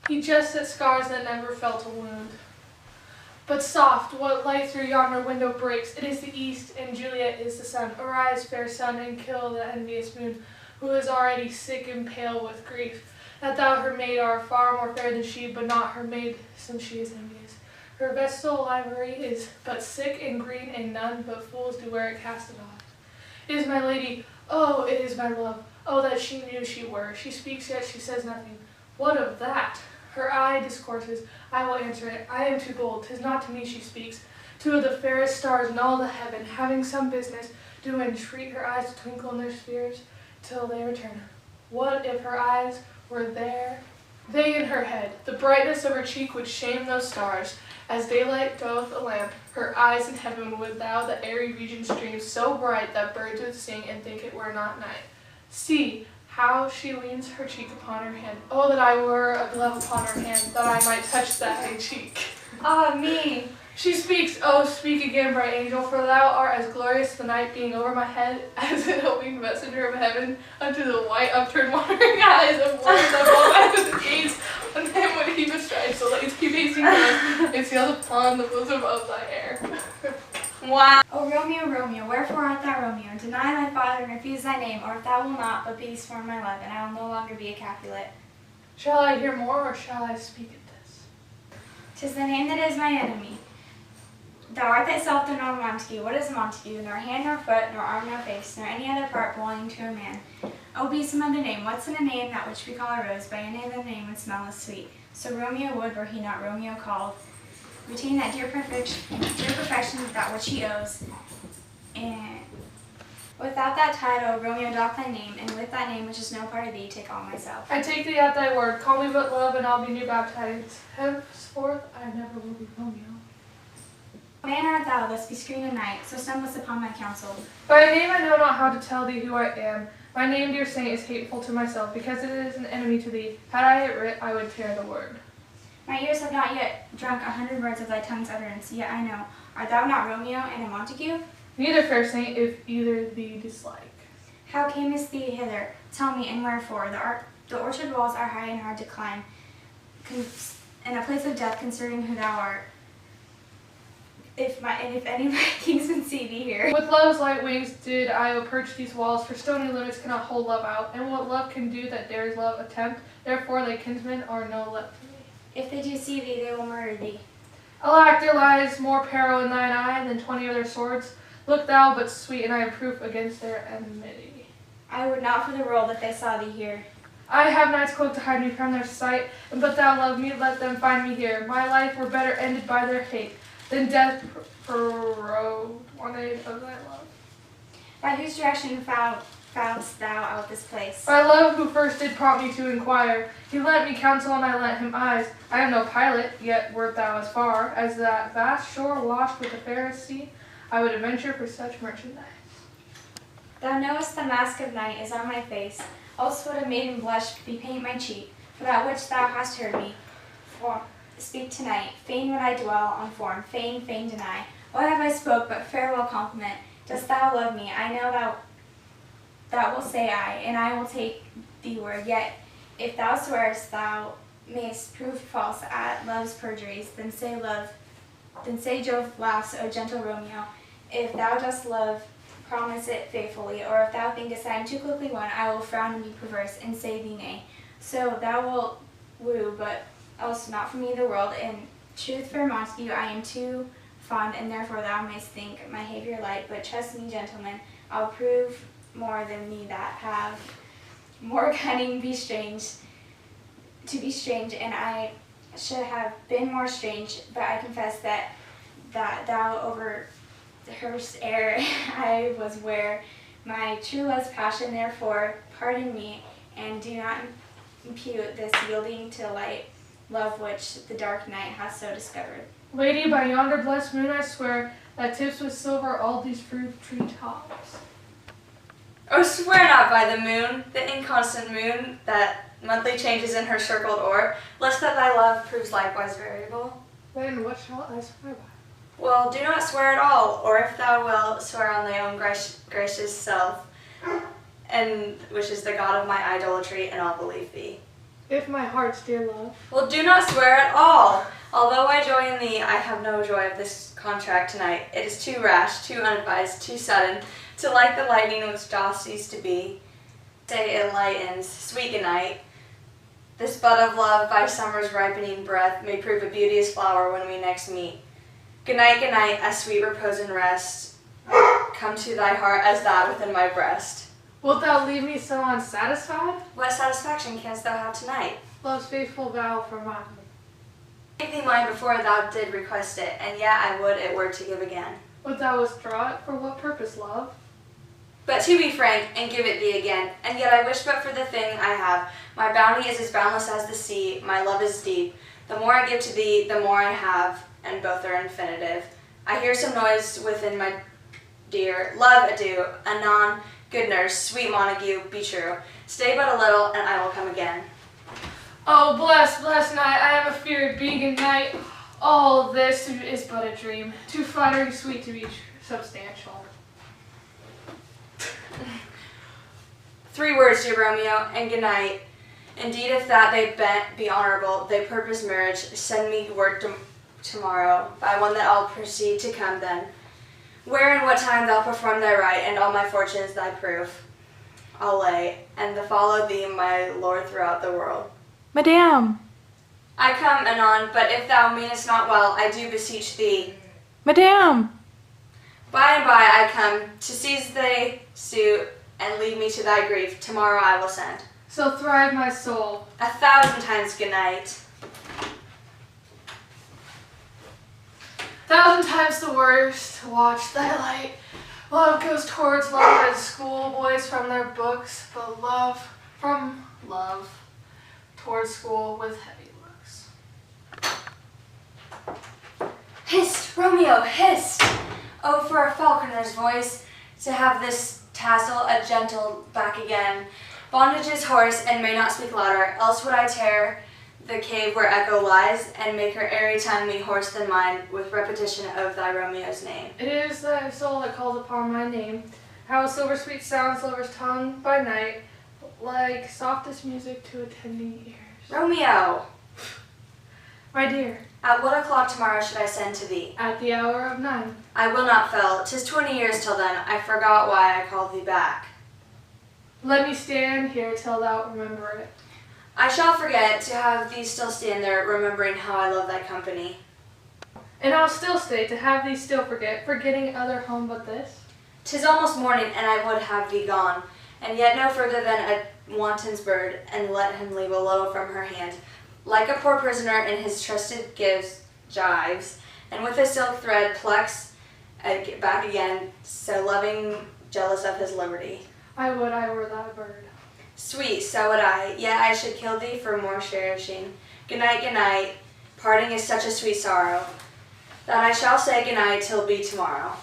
He jests at scars that never felt a wound. But soft, what light through yonder window breaks? It is the east, and Juliet is the sun. Arise, fair sun, and kill the envious moon, who is already sick and pale with grief, that thou her maid art far more fair than she, but not her maid, since she is envious. Her vestal livery is but sick and green, and none but fools do wear it casted off. It is my lady, oh, it is my love, oh, that she knew she were. She speaks, yet she says nothing. What of that? Her eye discourses, I will answer it. I am too bold, 'tis not to me she speaks. Two of the fairest stars in all the heaven, having some business, do entreat her eyes to twinkle in their spheres till they return. What if her eyes were there? They in her head, the brightness of her cheek would shame those stars. As daylight doth a lamp, her eyes in heaven would thou the airy region stream so bright that birds would sing and think it were not night. See, how she leans her cheek upon her hand. Oh, that I were a glove upon her hand, that I might touch that high cheek. Ah, me! She speaks, oh, speak again, bright angel, for thou art as glorious the night being over my head as an helping messenger of heaven unto the white upturned wandering eyes of words that roll back to the gaze on him when he bestrides the lazy pacing ground and sails upon the bosom of thy air. Wow. O Romeo, Romeo, wherefore art thou Romeo? Deny thy father and refuse thy name, or if thou wilt not, but be sworn my love, and I will no longer be a Capulet. Shall I hear more, or shall I speak at this? 'Tis the name that is my enemy. Thou art thyself the noble Montague. What is a Montague? Nor hand, nor foot, nor arm, nor face, nor any other part belonging to a man. O be some other name. What's in a name that which we call a rose? By any other name would smell as sweet. So Romeo would, were he not Romeo called, retain that dear perfection that which he owes. And without that title, Romeo doth thy name, and with that name which is no part of thee, take all myself. I take thee at thy word. Call me but love, and I'll be new baptized. Henceforth I never will be Romeo. Man art thou, thus be screened at night, so stumblest upon my counsel. By name I know not how to tell thee who I am. My name, dear saint, is hateful to myself, because it is an enemy to thee. Had I it writ, I would tear the word. My ears have not yet drunk 100 words of thy tongue's utterance, yet I know. Art thou not Romeo and a Montague? Neither, fair saint, if either thee dislike. How camest thee hither? Tell me, and wherefore? The orchard walls are high and hard to climb, and a place of death concerning who thou art. If any of my kingsmen see thee here. With love's light wings did I approach these walls, for stony limits cannot hold love out, and what love can do that dares love attempt, therefore thy kinsmen are no left to me. If they do see thee, they will murder thee. Alack, there lies more peril in thine eye than 20 other swords. Look thou but sweet, and I am proof against their enmity. I would not for the world that they saw thee here. I have night's cloak to hide me from their sight, and but thou love me, let them find me here. My life were better ended by their hate, than death prorogued one aid of thy love. By whose direction foundst thou out this place? By love who first did prompt me to inquire. He lent me counsel and I lent him eyes. I am no pilot, yet wert thou as far as that vast shore washed with the fairest sea, I would adventure for such merchandise. Thou knowest the mask of night is on my face, else would a maiden blush bepaint my cheek, for that which thou hast heard me speak tonight. Fain would I dwell on form, fain deny. What have I spoke but farewell compliment? Dost thou love me? I know thou wilt say I, and I will take thee word. Yet if thou swearest thou mayst prove false at love's perjuries, then say Jove laughs, O gentle Romeo. If thou dost love, promise it faithfully, or if thou thinkest I am too quickly won, I will frown and be perverse, and say thee nay. So thou wilt woo, but else not for me the world. In truth, fair Montague, I am too fond, and therefore thou mayst think my behavior light. But trust me, gentlemen, I'll prove more than me that have more cunning be strange, and I should have been more strange. But I confess that thou overheardst ere I was where my true love's passion. Therefore, pardon me, and do not impute this yielding to light love which the dark night has so discovered. Lady, by yonder blessed moon I swear that tips with silver all these fruit tree tops. Oh, swear not by the moon, the inconstant moon that monthly changes in her circled orb, lest that thy love proves likewise variable. Then what shall I swear by? Well, do not swear at all, or if thou wilt, swear on thy own gracious self, and which is the God of my idolatry, and I'll believe thee. if my heart's dear love. Well, do not swear at all. Although I joy in thee, I have no joy of this contract tonight. It is too rash, too unadvised, too sudden, to like the lightning which doth cease to be. Say it lightens, sweet good night. This bud of love by summer's ripening breath may prove a beauteous flower when we next meet. Good night, as sweet repose and rest come to thy heart as that within my breast. Wilt thou leave me so unsatisfied? What satisfaction canst thou have tonight? Love's faithful vow for mine. I gave thee mine before thou did request it, and yet I would it were to give again. Wilt thou withdraw it? For what purpose, love? But to be frank, and give it thee again, and yet I wish but for the thing I have. My bounty is as boundless as the sea, my love is deep. The more I give to thee, the more I have, and both are infinitive. I hear some noise within my dear. Love, adieu. Anon, good nurse, sweet Montague, be true. Stay but a little, and I will come again. Oh, bless night, I am afeard, being a night. All this is but a dream, too flattering sweet to be substantial. 3 words, dear Romeo, and good night. Indeed, if that they be honorable, they purpose marriage, send me word tomorrow, by one that I'll proceed to come then. Where and what time thou perform thy rite, and all my fortunes thy proof, I'll lay, and the follow thee, my lord, throughout the world. Madame! I come anon, but if thou meanest not well, I do beseech thee. Madame! By and by I come, to seize thy suit, and lead me to thy grief. Tomorrow I will send. So thrive my soul. 1,000 times good night. 1,000 times the worst. Watch thy light. Love goes towards love as schoolboys from their books, but love from love towards school with heavy looks. Hist, Romeo, hist! Oh, for a falconer's voice, to have this tassel a gentle back again. Bondage is hoarse and may not speak louder, else would I tear the cave where echo lies, and make her airy tongue me hoarse than mine, with repetition of thy Romeo's name. It is thy soul that calls upon my name. How silver sweet sounds lover's tongue by night, like softest music to attending ears. Romeo! My dear, At what o'clock tomorrow should I send to thee? at the hour of 9. I will not fail. 'Tis 20 years till then. I forgot why I called thee back. Let me stand here till thou remember it. I shall forget to have thee still stand there, remembering how I love thy company. And I'll still stay to have thee still forget, forgetting other home but this. 'Tis almost morning, and I would have thee gone, and yet no further than a wanton's bird, and let him leave a little from her hand. Like a poor prisoner in his trusted gyves, and with a silk thread plucks back again, so loving, jealous of his liberty. I would I were thy bird. Sweet, so would I, yet I should kill thee for more cherishing. Good night, parting is such a sweet sorrow, that I shall say good night till be tomorrow.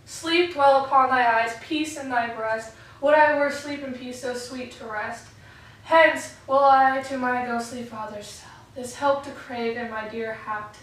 Sleep dwell upon thy eyes, peace in thy breast. Would I were sleep and peace so sweet to rest. Hence will I to my ghostly father's cell, this help to crave and my dear hap to